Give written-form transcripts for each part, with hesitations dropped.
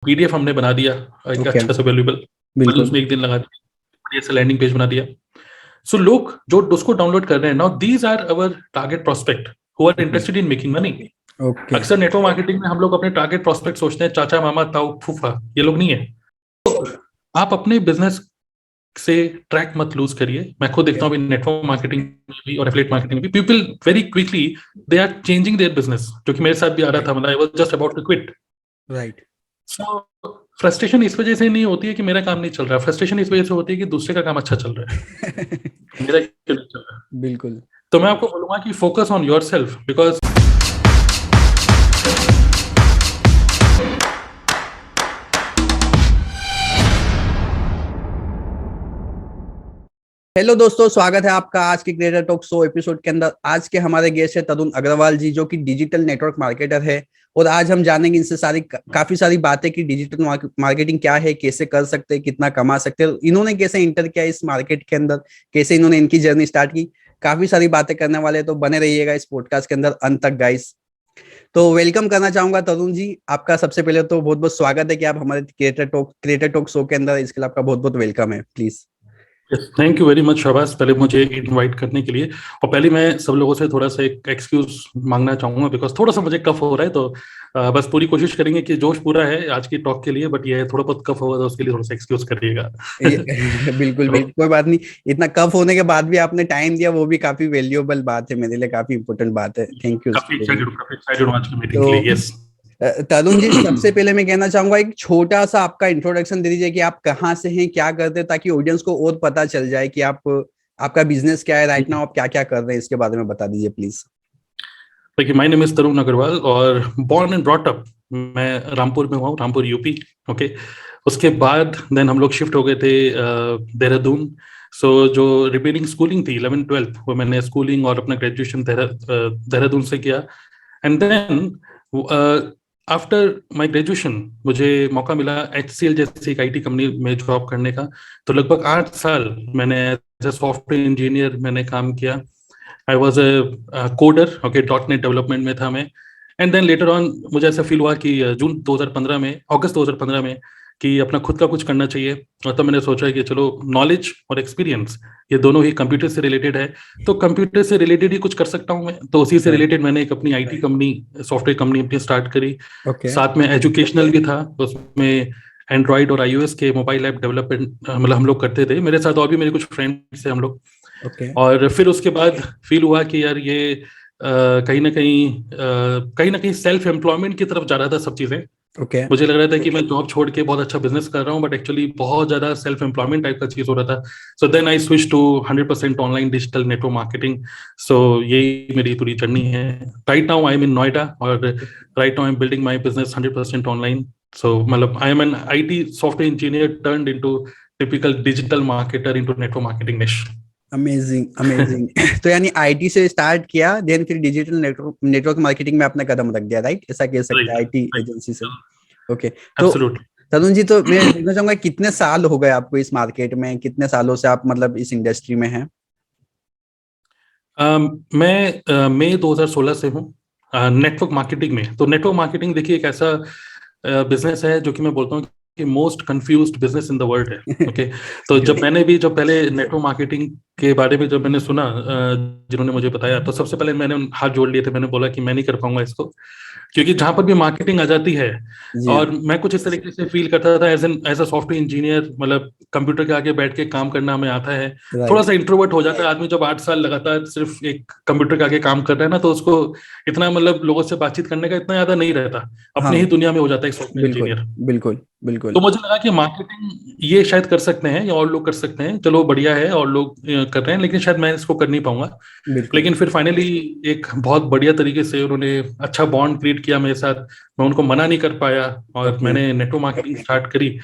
PDF हमने बना दिया एक ओके, अच्छा सा वैल्यूएबल, कल बिल्कुल। उसमें एक दिन लगा दिया, बढ़िया सा लैंडिंग पेज बना दिया। सो लोग जो उसको डाउनलोड कर रहे हैं, now these are our target prospect who are okay, interested in making money. Okay, अक्सर नेटवर्क मार्केटिंग में हम लोग अपने टारगेट प्रोस्पेक्ट सोचते हैं चाचा मामा ताऊ फूफा, ये लोग नहीं है। आप अपने बिजनेस से ट्रैक मत लूज करिए। मैं खुद देखता हूँ अभी नेटवर्क मार्केटिंग में भी और एफिलिएट मार्केटिंग में भी people very quickly they are changing their business, जो कि मेरे साथ भी आ रहा था। मतलब I was just about to quit. Right. So frustration इस वजह से नहीं होती है कि मेरा काम नहीं चल रहा, फ्रस्ट्रेशन इस वजह से होती है कि दूसरे का काम अच्छा चल रहा है, मेरा क्यों नहीं चल रहा है। बिल्कुल। तो मैं आपको बोलूंगा कि focus on your self, because hello दोस्तों, स्वागत है आपका आज के क्रिएटर टॉक शो एपिसोड के अंदर। आज के हमारे गेस्ट है तरुण अग्रवाल जी, जो कि डिजिटल नेटवर्क मार्केटर है। और आज हम जानेंगे इनसे काफी सारी बातें कि डिजिटल मार्केटिंग क्या है, कैसे कर सकते हैं, कितना कमा सकते हैं, इन्होंने कैसे इंटर किया इस मार्केट के अंदर, कैसे इन्होंने इनकी जर्नी स्टार्ट की। काफी सारी बातें करने वाले हैं, तो बने रहिएगा इस पॉडकास्ट के अंदर अंत तक गाइस। तो वेलकम करना चाहूंगा तरुण जी, आपका सबसे पहले तो बहुत बहुत स्वागत है कि आप हमारे क्रिएटर टॉक शो के अंदर, इसके लिए आपका बहुत बहुत वेलकम है। Please. Thank you very much शाबाश, पहले मुझे इनवाइट करने के लिए। और पहले मैं सब लोगों से थोड़ा सा एक एक्सक्यूज मांगना चाहूंगा, बिकॉज थोड़ा सा मुझे कफ हो रहा है। तो बस पूरी कोशिश करेंगे कि जोश पूरा है आज की टॉक के लिए, बट ये थोड़ा बहुत कफ होगा तो उसके लिए थोड़ा सा एक्सक्यूज करिएगा। बिल्कुल तो बिल्कुल, कोई बात नहीं। इतना कफ होने के बाद भी आपने टाइम दिया, वो भी काफी वैल्यूएबल बात है मेरे लिए, काफी इंपॉर्टेंट बात है। थैंक यू उसके लिए। काफी एक्साइटेड हूँ आज की मीटिंग के तो लिए। यस। तरुण जी, सबसे पहले मैं कहना चाहूंगा एक छोटा सा आपका इंट्रोडक्शन दे दीजिए कि आप कहाँ से हैं, क्या करते हैं, ताकि ऑडियंस को और पता चल जाए कि आपका बिजनेस क्या है राइट नाउ, आप क्या क्या कर रहे हैं, इसके बारे में बता दीजिए प्लीज। देखिए, माय नेम इज तरुण अग्रवाल और बॉर्न एंड ब्रॉट अप मैं रामपुर में हुआ हूँ, रामपुर यूपी। ओके। उसके बाद देन हम लोग शिफ्ट हो गए थे देहरादून। सो जो रिमेनिंग स्कूलिंग थी 11th 12th, वो मैंने स्कूलिंग और अपना ग्रेजुएशन देहरादून से किया। And then after my graduation मुझे मौका मिला HCL जैसी एक आईटी कंपनी में जॉब करने का। तो लगभग 8 साल मैंने एज ए सॉफ्टवेयर इंजीनियर मैंने काम किया। I was a coder, okay, .NET development में था मैं। एंड देन लेटर ऑन मुझे ऐसा फील हुआ कि जून 2015 में, अगस्त 2015 में, कि अपना खुद का कुछ करना चाहिए। और तब मैंने सोचा कि चलो, नॉलेज और एक्सपीरियंस ये दोनों ही कंप्यूटर से रिलेटेड है, तो कंप्यूटर से रिलेटेड ही कुछ कर सकता हूँ मैं। तो उसी से रिलेटेड मैंने एक अपनी आईटी कंपनी, सॉफ्टवेयर कंपनी अपनी स्टार्ट करी। ओके। साथ में एजुकेशनल भी था, उसमें एंड्रॉइड और iOS के मोबाइल ऐप डेवलपमेंट मतलब हम लोग करते थे, मेरे साथ और भी मेरे कुछ फ्रेंड्स थे हम लोग। ओके। और फिर उसके बाद फील हुआ कि यार ये कहीं ना कहीं सेल्फ एम्प्लॉयमेंट की तरफ जा रहा था सब चीजें। ओके। मुझे लग रहा था कि मैं जॉब छोड़ के बहुत अच्छा बिजनेस कर रहा हूँ, बट एक्चुअली बहुत ज्यादा सेल्फ एम्प्लॉयमेंट टाइप का चीज हो रहा था। So then I switch to 100% online digital network marketing. So यही मेरी पूरी जर्नी है। Right now I am in Noida, और right now I am building my business 100% online. So मतलब I am an IT software engineer turned into typical digital marketer into network marketing niche. Amazing amazing. तो यानी IT से start किया, then फिर digital network marketing में आपने कदम रख दिया, राइट? ऐसा कह सकते राइट, हैं आईटी राइट, एजेंसी से। ओके। तो एब्सोल्युटली। तरुण जी, तो मैं देखना चाहूंगा कितने साल हो गए आपको इस मार्केट में, कितने सालों से आप मतलब इस इंडस्ट्री में हैं? मैं मई 2016 से हूँ नेटवर्क मार्केटिंग में। तो नेटवर्क मार्केटिंग देखिए एक ऐसा बिजनेस है जो कि मैं बोलता हूँ कि most confused business in the world है। ओके। तो जब पहले नेटवर्क मार्केटिंग के बारे में जब मैंने सुना, जिन्होंने मुझे बताया, तो सबसे पहले मैंने हाथ जोड़ लिए थे। मैंने बोला कि मैं नहीं कर पाऊंगा इसको, क्योंकि जहां पर भी मार्केटिंग आ जाती है, जी हाँ। और मैं कुछ इस तरीके से फील करता था एज अ सॉफ्टवेयर इंजीनियर, मतलब कंप्यूटर के आगे बैठ के काम करना हमें आता है। थोड़ा राइट। सा इंट्रोवर्ट हो जाता है आदमी जब 8 साल लगातार सिर्फ एक कंप्यूटर के आगे काम कर रहा है ना, तो उसको इतना मतलब लोगों से बातचीत करने का इतना ज्यादा नहीं रहता, हाँ। अपने ही दुनिया में हो जाता है एक सॉफ्टवेयर बिल्कुल इंजीनियर। बिल्कुल बिल्कुल। तो मुझे लगा कि मार्केटिंग ये शायद कर सकते हैं या और लोग कर सकते हैं, चलो बढ़िया है, और लोग कर रहे हैं, लेकिन शायद मैं इसको कर नहीं पाऊंगा। बिल्कुल। लेकिन फिर फाइनली एक बहुत बढ़िया तरीके से उन्होंने अच्छा बॉन्ड क्रिएट किया मेरे साथ। मैं उनको मना नहीं कर पाया, और ओके। मैंने नेटवर्क मार्केटिंग स्टार्ट करी।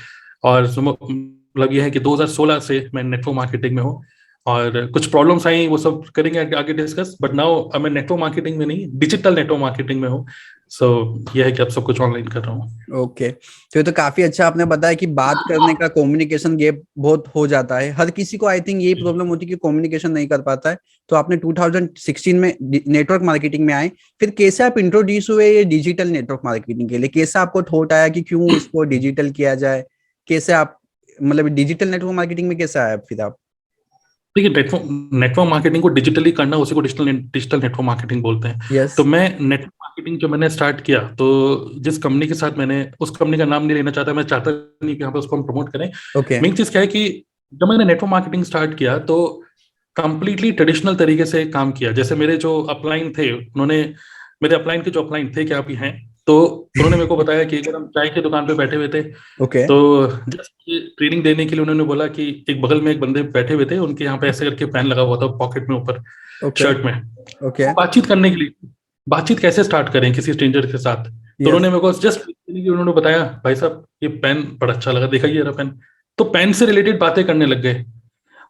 और मतलब ये है कि 2016 से मैं नेटवर्क मार्केटिंग में हूँ। और कुछ प्रॉब्लम्स आई, वो सब करेंगे आगे डिस्कस। बट नाउ अब मैं नेटवर्क मार्केटिंग में नहीं, डिजिटल नेटवर्क मार्केटिंग में हूँ। सो ये है कि अब सब कुछ ऑनलाइन कर रहा हूँ। ओके, तो ये तो काफी अच्छा आपने बताया कि बात करने का कम्युनिकेशन गैप बहुत हो जाता है। हर किसी को आई थिंक यही प्रॉब्लम होती है कि कम्युनिकेशन नहीं कर पाता है। तो आपने 2016 में नेटवर्क मार्केटिंग में आए, फिर कैसे आप इंट्रोड्यूस हुए ये डिजिटल नेटवर्क मार्केटिंग के लिए? कैसे आपको थॉट आया कि क्यों इसको डिजिटल किया जाए? कैसे आप मतलब डिजिटल नेटवर्क मार्केटिंग में कैसे आया फिर आप? देखिए, नेटवर्क नेटवर्क मार्केटिंग को डिजिटली करना, उसी को डिजिटल डिजिटल नेटवर्क मार्केटिंग बोलते हैं। यस। तो मैं नेटवर्क मार्केटिंग जो मैंने स्टार्ट किया, तो जिस कंपनी के साथ, मैंने उस कंपनी का नाम नहीं लेना चाहता, मैं चाहता नहीं कि यहाँ पे उसको हम प्रमोट करें। ओके। मेन चीज क्या है कि जब मैंने नेटवर्क मार्केटिंग स्टार्ट किया तो कंप्लीटली ट्रेडिशनल तरीके से काम किया। जैसे मेरे जो अपलाइन थे, उन्होंने, मेरे अपलाइन के जो अपलाइन थे, क्या अभी हैं, तो उन्होंने मेरे को बताया कि अगर हम चाय की दुकान पे बैठे हुए थे, ओके। तो जस्ट ट्रेनिंग देने के लिए उन्होंने बोला कि एक बगल में एक बंदे बैठे हुए थे, उनके यहाँ पे ऐसे करके पेन लगा हुआ था पॉकेट में ऊपर, ओके। शर्ट में, ओके। बातचीत करने के लिए, बातचीत कैसे स्टार्ट करें किसी स्ट्रेंजर के साथ। तो यस। उन्होंने मेरे को जस्ट उन्होंने बताया, भाई साहब ये पेन बड़ा अच्छा लगा, देखा ये रहा पेन। तो पेन से रिलेटेड बातें करने लग गए,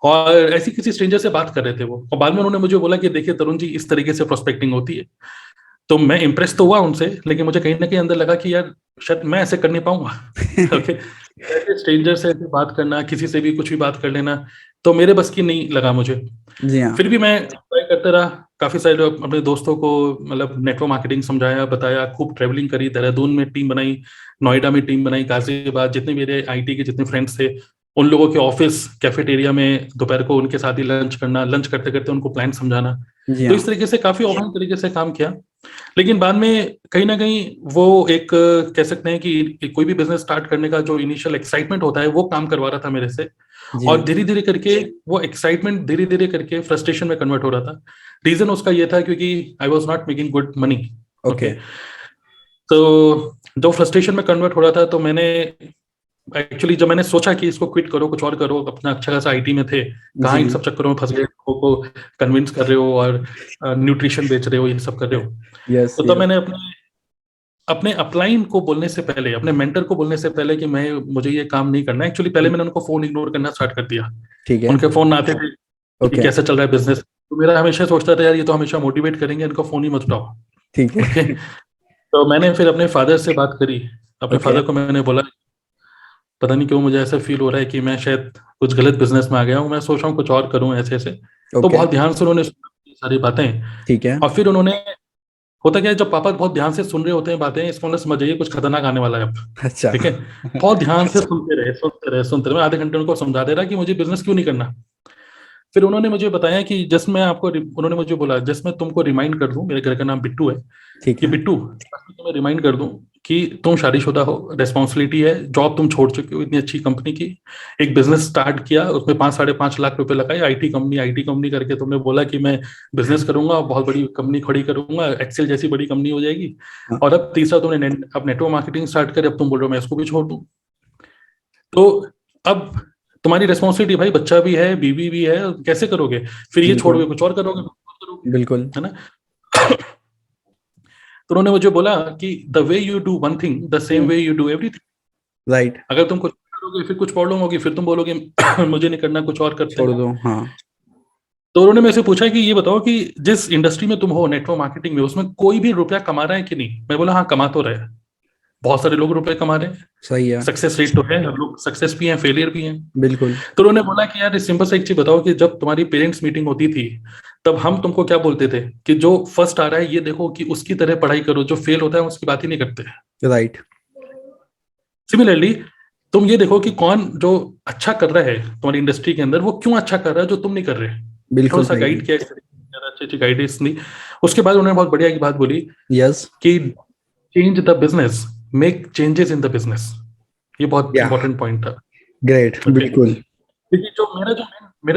और ऐसी किसी स्ट्रेंजर से बात कर रहे थे वो। और बाद में उन्होंने मुझे बोला कि देखिए तरुण जी, इस तरीके से प्रोस्पेक्टिंग होती है। तो मैं इंप्रेस तो हुआ उनसे, लेकिन मुझे कहीं ना कहीं अंदर लगा कि यार शायद मैं ऐसे कर नहीं पाऊंगा। ओके, ऐसे स्ट्रेंजर से ऐसे बात करना, किसी से भी कुछ भी बात कर लेना, तो मेरे बस की नहीं लगा मुझे। जी हाँ। फिर भी मैं ट्राई करता रहा। काफी सारे लोग, अपने दोस्तों को मतलब नेटवर्क मार्केटिंग समझाया, बताया, खूब ट्रेवलिंग करी, देहरादून में टीम बनाई, नोएडा में टीम बनाई, गाजियाबाद, जितने मेरे आईटी के जितने फ्रेंड्स थे, उन लोगों के ऑफिस कैफेटेरिया में दोपहर को उनके साथ ही लंच करना, लंच करते करते उनको प्लान समझाना। जी तो हाँ। इस तरीके से काफी ऑफलाइन तरीके से काम किया। लेकिन बाद में कहीं ना कहीं वो एक कह सकते हैं कि कोई भी बिजनेस स्टार्ट करने का जो इनिशियल एक्साइटमेंट होता है, वो काम करवा रहा था मेरे से। जी और हाँ। धीरे धीरे करके वो एक्साइटमेंट धीरे धीरे करके फ्रस्ट्रेशन में कन्वर्ट हो रहा था। रीजन उसका ये था क्योंकि I was not making good money. Okay. Okay, तो जो फ्रस्ट्रेशन में कन्वर्ट हो रहा था, तो मैंने एक्चुअली जब मैंने सोचा कि इसको क्विट करो, कुछ और करो, अपना अच्छा खासा आईटी में थे, कहाँ जी इन हाँ। सब चक्करों में फंस गए, लोगों को कन्विंस कर रहे हो और न्यूट्रिशन बेच रहे हो, ये सब कर रहे हो। यस। तो तब यस। मैंने अपने अपने अपलाइन को बोलने से पहले, अपने मेंटर को बोलने से पहले कि मैं, मुझे ये काम नहीं करना है, एक्चुअली पहले मैंने उनको फोन इग्नोर करना स्टार्ट कर दिया। ठीक है। उनके फोन आते थे कि ओके। कैसा चल रहा है बिजनेस, तो मेरा हमेशा सोचता था यार ये तो हमेशा मोटिवेट करेंगे, इनको फोन ही मत उठाओ। ठीक ओके, है। तो मैंने फिर अपने फादर से बात करी। अपने ओके। फादर को मैंने बोला, पता नहीं क्यों मुझे ऐसा फील हो रहा है कि मैं शायद कुछ गलत बिजनेस में आ गया हूँ, मैं सोच रहा हूँ कुछ और करूँ ऐसे ऐसे। तो ओके। बहुत ध्यान से उन्होंने सुना ये सारी बातें। ठीक है। और फिर उन्होंने, होता क्या है, जब पापा बहुत ध्यान से सुन रहे होते हैं बातें, इसको मतलब समझ जाइए कुछ खतरनाक आने वाला है अब। अच्छा। ठीक है, बहुत ध्यान से सुनते रहे, सुनते रहे, सुनते रहे। मैं आधे घंटे उनको समझा दे रहा कि मुझे बिजनेस क्यों नहीं करना। फिर उन्होंने मुझे बताया कि जस्ट मैं आपको, उन्होंने मुझे बोला जस्ट मैं तुमको रिमाइंड कर दूं, मेरे घर का नाम बिट्टू है, ठीक कि है। बिट्टू बस मैं तुम्हें रिमाइंड कर दूं कि तुम शादीशुदा हो, रेस्पॉन्सिबिलिटी है, जॉब तुम छोड़ चुके हो इतनी अच्छी कंपनी की, एक बिजनेस स्टार्ट किया, उसमें 5-5.5 लाख रुपए लगाए, आईटी कंपनी करके तुमने बोला कि मैं बिजनेस करूंगा और बहुत बड़ी कंपनी खड़ी करूंगा, एक्सेल जैसी बड़ी कंपनी हो जाएगी। हाँ। और अब तीसरा तुमने अब नेटवर्क मार्केटिंग स्टार्ट कर, अब तुम बोल रहे हो मैं इसको भी छोड़ दूं। तो अब तुम्हारी रेस्पॉन्सिबिलिटी भाई, बच्चा भी है, बीवी भी है, कैसे करोगे? फिर ये छोड़ बिल्कुल। के कुछ और करोगे, कुछ और करोगे, बिल्कुल। है ना? तो उन्होंने मुझे बोला कि the way you do one thing, the same way you do everything. Right. अगर तुम कुछ करोगे, फिर कुछ प्रॉब्लम होगी, फिर तुम बोलोगे मुझे नहीं करना, कुछ और करते छोड़ हैं। दो, हाँ। तो उन्होंने मेरे से पूछा कि ये बताओ कि जिस इंडस्ट्री में तुम हो, नेटवर्क मार्केटिंग में, उसमें कोई भी रुपया कमा रहा है कि नहीं? मैं बोला हाँ, कमा तो रहे हैं, बहुत सारे लोग रुपए कमा रहे हैं, सही है। सक्सेस रेट तो है, लोग सक्सेस भी हैं, फेलियर भी हैं। बिल्कुल। तो उन्होंने बोला कि यार सिंपल सा एक चीज बताओ कि जब तुम्हारी पेरेंट्स मीटिंग होती थी, तब हम तुमको क्या बोलते थे कि जो फर्स्ट आ रहा है ये देखो कि उसकी तरह पढ़ाई करो, जो फेल होता है उसकी बात ही नहीं करते। राइट। सिमिलरली तुम ये देखो कि कौन जो अच्छा कर रहा है तुम्हारी इंडस्ट्री के अंदर, वो क्यों अच्छा कर रहा है जो तुम नहीं कर रहे। थोड़ा बिल्कुल सा सही है। गाइड किया, इस तरीके से अच्छी अच्छी गाइडेंस दी। उसके बाद उन्होंने बहुत बढ़िया की बात बोली यस। कि change the business, make changes in the business. ये बहुत या। इंपॉर्टेंट पॉइंट था। ग्रेट। ओके, बिल्कुल। क्योंकि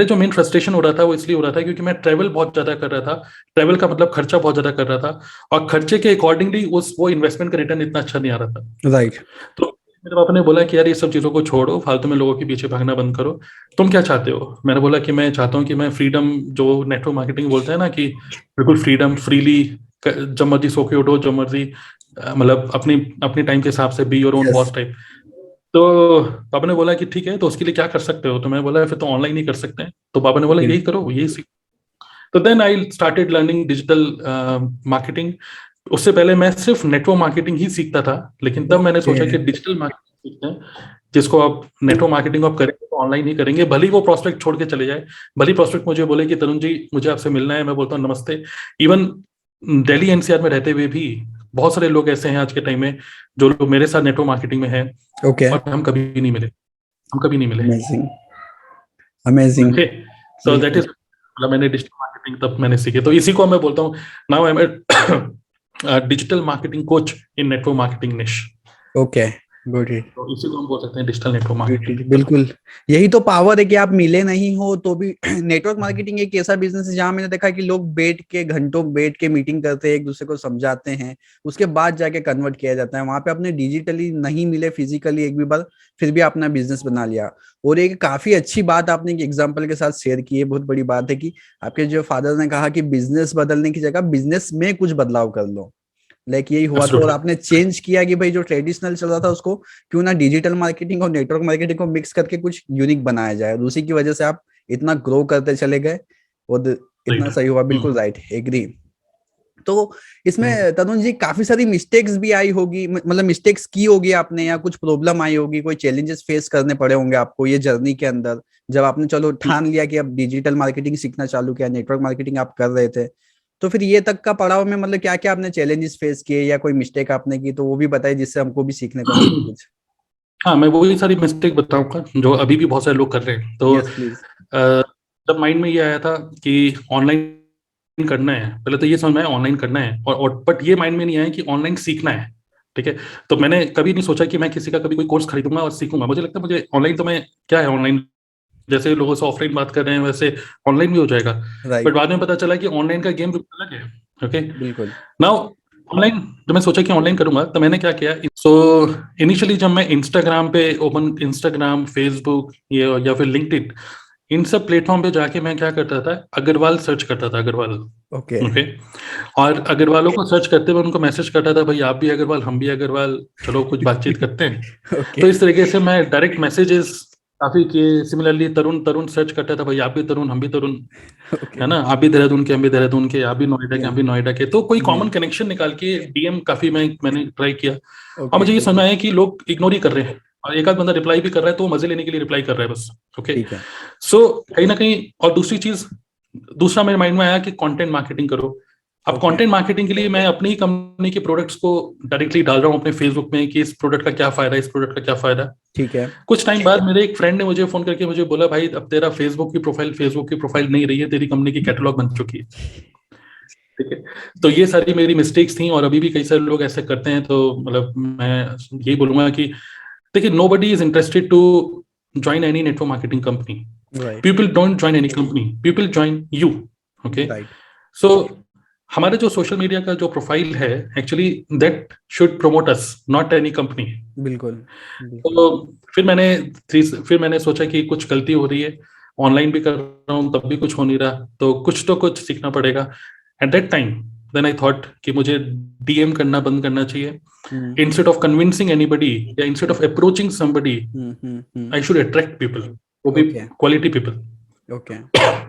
जो मेन फ्रस्ट्रेशन हो रहा था वो इसलिए हो रहा था क्योंकि मैं ट्रैवल बहुत ज्यादा कर रहा था। ट्रैवल का मतलब खर्चा बहुत ज्यादा कर रहा था, और खर्चे के अकॉर्डिंगली उस वो इन्वेस्टमेंट का रिटर्न इतना अच्छा नहीं आ रहा था। राइट। तो मेरे पापा ने बोला कि यार ये सब चीजों को छोड़ो, फालतू में लोगों के पीछे भागना बंद करो, तुम क्या चाहते हो? मैंने बोला कि मैं चाहता हूँ कि मैं फ्रीडम, जो नेटवर्क मार्केटिंग बोलते हैं ना कि बिल्कुल फ्रीडम, फ्रीली, जब मर्जी सो के उठो, जब मर्जी मतलब अपनी अपनी टाइम के हिसाब से be your own yes. Boss type. तो पापा ने बोला कि ठीक है, तो उसके लिए क्या कर सकते हो? तो मैं बोला फिर तो ऑनलाइन ही कर सकते हैं। तो पापा ने बोला यही करो, यही सीख। तो then I started learning digital marketing. उससे पहले मैं सिर्फ नेटवर्क मार्केटिंग ही सीखता था, लेकिन तब मैंने ओके। सोचा कि डिजिटल मार्केटिंग सीखते हैं, जिसको आप नेटवर्क मार्केटिंग आप करेंगे तो ऑनलाइन ही करेंगे, भले ही वो प्रोस्पेक्ट छोड़ के चले जाए। भले ही प्रोस्पेक्ट मुझे बोले कि तरुण जी मुझे आपसे मिलना है, मैं बोलता हूँ नमस्ते। इवन दिल्ली एनसीआर में रहते हुए भी बहुत सारे लोग ऐसे हैं आज के टाइम में जो लोग मेरे साथ नेटवर्क मार्केटिंग में हैं, ओके। और हम कभी नहीं मिले, हम कभी नहीं मिले। Amazing, amazing. Okay, so that बिल्कुल। इज, मतलब मैंने डिजिटल मार्केटिंग तब मैंने सीखे, तो इसी को मैं बोलता हूँ now I am digital marketing coach in network marketing niche. Okay, good. तो इसी को हम बोल सकते हैं डिजिटल नेटवर्क मार्केटिंग। बिल्कुल, यही तो पावर है कि आप मिले नहीं हो तो भी नेटवर्क मार्केटिंग एक ऐसा बिजनेस है जहां मैंने देखा कि लोग बैठ के घंटों बैठ के मीटिंग करते हैं, एक दूसरे को समझाते हैं, उसके बाद जाके कन्वर्ट किया जाता है। वहां पे आपने डिजिटली नहीं मिले फिजिकली एक भी बार, फिर भी अपना बिजनेस बना लिया। और एक काफी अच्छी बात आपने एक एग्जाम्पल के साथ शेयर की है, बहुत बड़ी बात है कि आपके जो फादर ने कहा कि बिजनेस बदलने की जगह बिजनेस में कुछ बदलाव कर लो। लाइक यही हुआ तो, और एब्सोल्युटली। आपने चेंज किया कि भाई जो ट्रेडिशनल चल रहा था उसको क्यों ना डिजिटल मार्केटिंग और नेटवर्क मार्केटिंग को मिक्स करके कुछ यूनिक बनाया जाए, और उसी की वजह से आप इतना ग्रो करते चले गए और इतना राइट। सही हुआ। बिल्कुल राइट, एग्री। तो इसमें तरुण जी काफी सारी मिस्टेक्स भी आई होगी, मतलब मिस्टेक्स की होगी आपने, या कुछ प्रॉब्लम आई होगी, कोई चैलेंजेस फेस करने पड़े होंगे आपको ये जर्नी के अंदर, जब आपने चलो ठान लिया कि अब डिजिटल मार्केटिंग सीखना चालू किया, नेटवर्क मार्केटिंग आप कर रहे थे, तो फिर ये तक का पड़ाव में मतलब क्या क्या आपने चैलेंजेस फेस किए या कोई मिस्टेक आपने की, तो वो भी बताइए जिससे हमको भी सीखने को मिले कुछ। हाँ, मैं वही सारी मिस्टेक बताऊंगा जो अभी भी बहुत सारे लोग कर रहे हैं। तो यस प्लीज। जब माइंड में ये आया था कि ऑनलाइन करना है, पहले तो ये समझ में आया ऑनलाइन करना है, और बट ये माइंड में नहीं आया कि ऑनलाइन सीखना है। ठीक है, तो मैंने कभी नहीं सोचा कि मैं किसी का कभी कोई कोर्स खरीदूंगा और सीखूंगा। मुझे लगता है मुझे ऑनलाइन, तो मैं क्या है ऑनलाइन, जैसे लोगों से ऑफलाइन बात कर रहे हैं वैसे ऑनलाइन भी हो जाएगा। But right. बाद में पता चला कि ऑनलाइन का गेम अलग है। ओके, बिल्कुल। नाउ ऑनलाइन जब मैं सोचा कि ऑनलाइन करूंगा तो मैंने क्या किया। सो इनिशियली जब मैं इंस्टाग्राम पे ओपन, इंस्टाग्राम, फेसबुक, ये या फिर लिंक्डइन, इन सब प्लेटफॉर्म पे जाके मैं क्या करता था, अग्रवाल सर्च करता था, अग्रवाल। ओके। ओके, और अग्रवालों को सर्च करते हुए उनको मैसेज करता था, भाई आप भी अग्रवाल, हम भी अग्रवाल, चलो कुछ बातचीत करते हैं। ओके। तो इस तरीके से मैं डायरेक्ट मैसेजेस काफी किए। सिमिलरली तरुण तरुण सर्च करता था, भाई आप भी तरुण, हम भी तरुण, ओके। है ना, आप भी देहरादून के, हम भी देहरादून के, आप भी नोएडा के, या हम भी नोएडा के, तो कोई या कॉमन कनेक्शन निकाल के डीएम काफी मैंने ट्राई किया। और ओके। मुझे ये समझ में आया कि लोग इग्नोर ही कर रहे हैं, और एक आध बंदा रिप्लाई भी कर रहा है तो वो मजे लेने के लिए रिप्लाई कर रहा है बस। ओके, ठीक है। सो कहीं ना कहीं, और दूसरी चीज, दूसरा मेरे माइंड में आया कि कंटेंट मार्केटिंग करो। अब ओके। कंटेंट मार्केटिंग के लिए मैं अपनी ही कंपनी के प्रोडक्ट्स को डायरेक्टली डाल रहा हूँ अपने फेसबुक में कि इस प्रोडक्ट का क्या फायदा है, इस प्रोडक्ट का क्या फायदा है। ठीक है। कुछ टाइम बाद मेरे एक फ्रेंड ने मुझे फोन करके मुझे बोला, भाई अब तेरा फेसबुक की प्रोफाइल नहीं रही है, तेरी कंपनी की कैटलॉग बन चुकी है। ठीक है, तो ये सारी मेरी मिस्टेक्स थी, और अभी भी कई सारे लोग ऐसे करते हैं। तो मतलब मैं यही बोलूंगा कि देखिए, nobody is interested to join any network marketing company. Right. People don't join any company, people join you. Okay, right. so हमारे जो सोशल मीडिया का जो प्रोफाइल है, actually that should promote us, not any company. बिल्कुल। बिल्कुल। तो फिर मैंने सोचा कि कुछ गलती हो रही है, ऑनलाइन भी कर रहा हूँ तब भी कुछ हो नहीं रहा, तो कुछ सीखना पड़ेगा। At that time then I thought कि मुझे डीएम करना बंद करना चाहिए। Hmm. Instead of convincing anybody, या instead of approaching somebody, hmm. I should attract people, वो भी okay. Quality people. Okay.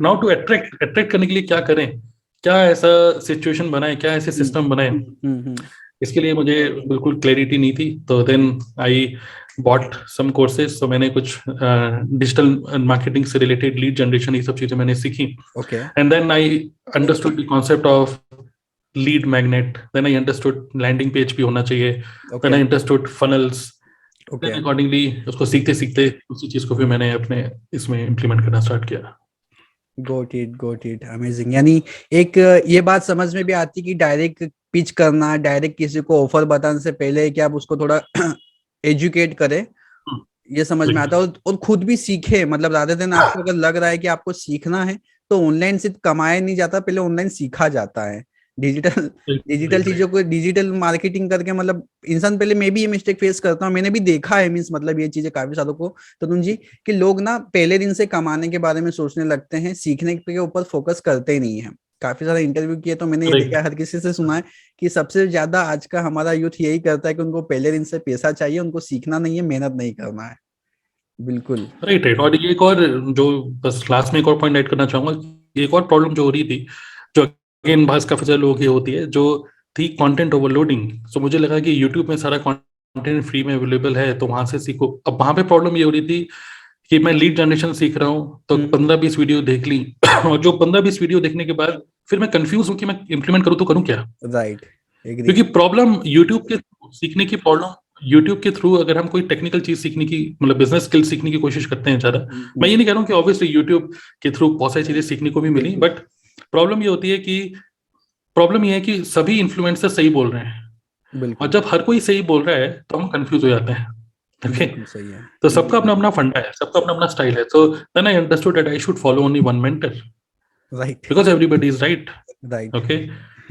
Now to attract करने के लिए क्या करें, क्या ऐसा सिचुएशन बनाए, क्या ऐसे सिस्टम बनाए, हम्म। इसके लिए मुझे बिल्कुल क्लैरिटी नहीं थी। तो then I bought some courses. तो मैंने कुछ डिजिटल मार्केटिंग से रिलेटेड लीड जनरेशन, ये सब चीजें मैंने सीखी। Okay. And then I understood the concept of lead magnet, then I understood landing page भी होना चाहिए, then okay. I understood funnels. Okay. Then accordingly उसको सीखते सीखते उसी चीज को फिर मैंने अपने इसमें इम्प्लीमेंट करना स्टार्ट किया। Got it amazing. यानी एक ये बात समझ में भी आती कि डायरेक्ट पिच करना, डायरेक्ट किसी को ऑफर बताने से पहले कि आप उसको थोड़ा एजुकेट करें, ये समझ में आता है। और खुद भी सीखे, मतलब राधे दिन आपको अगर लग रहा है कि आपको सीखना है तो ऑनलाइन सिर्फ कमाया नहीं जाता, पहले ऑनलाइन सीखा जाता है। डिजिटल डिजिटल चीजों को डिजिटल मार्केटिंग करके, मतलब इंसान पहले, मैं भी ये मिस्टेक फेस करता हूँ, मैंने भी देखा है, मीन्स मतलब ये चीजें काफी सालों को तरुण जी, कि लोग ना पहले दिन से कमाने के बारे में सोचने लगते हैं, सीखने के ऊपर फोकस करते ही नहीं है। काफी सारे इंटरव्यू किए तो मैंने ये राइट देखा, हर किसी से सुना है कि सबसे ज्यादा आज का हमारा यूथ यही करता है कि उनको पहले दिन से पैसा चाहिए, उनको सीखना नहीं है, मेहनत नहीं करना है। बिल्कुल। Right right. और ये एक और जो, बस लास्ट में एक और पॉइंट ऐड करना चाहूंगा, एक और प्रॉब्लम जो हो रही थी, जो अगेन भास काफी सारे लोगों की होती है, जो थी कंटेंट ओवरलोडिंग। सो मुझे लगा कि यूट्यूब में सारा कंटेंट फ्री में अवेलेबल है तो वहां से सीखो। अब वहां पे प्रॉब्लम ये हो रही थी कि मैं लीड जनरेशन सीख रहा हूँ तो 15-20 वीडियो देख ली और जो 15-20 वीडियो देखने के बाद फिर मैं कंफ्यूज हूँ कि मैं इंप्लीमेंट करूँ तो करूँ क्या। Right, agree. क्योंकि प्रॉब्लम यूट्यूब के सीखने की प्रॉब्लम, यूट्यूब के थ्रू अगर हम कोई टेक्निकल चीज सीखने की, मतलब बिजनेस स्किल सीखने की कोशिश करते हैं ज्यादा, मैं ये नहीं कह रहा हूँ कि ऑब्वियसली यूट्यूब के थ्रू बहुत सारी चीजें सीखने को भी मिली, बट प्रॉब्लम ये होती है कि, प्रॉब्लम ये है कि सभी इन्फ्लुएंसर सही बोल रहे हैं, और बिल्कुल जब हर कोई सही बोल रहा है तो हम कंफ्यूज हो जाते हैं। ओके, बिल्कुल सही है। तो सबका अपना अपना फंडा है, सबका अपना अपना स्टाइल है। So then I understood that I should follow only one mentor right because everybody is right. Right. Okay,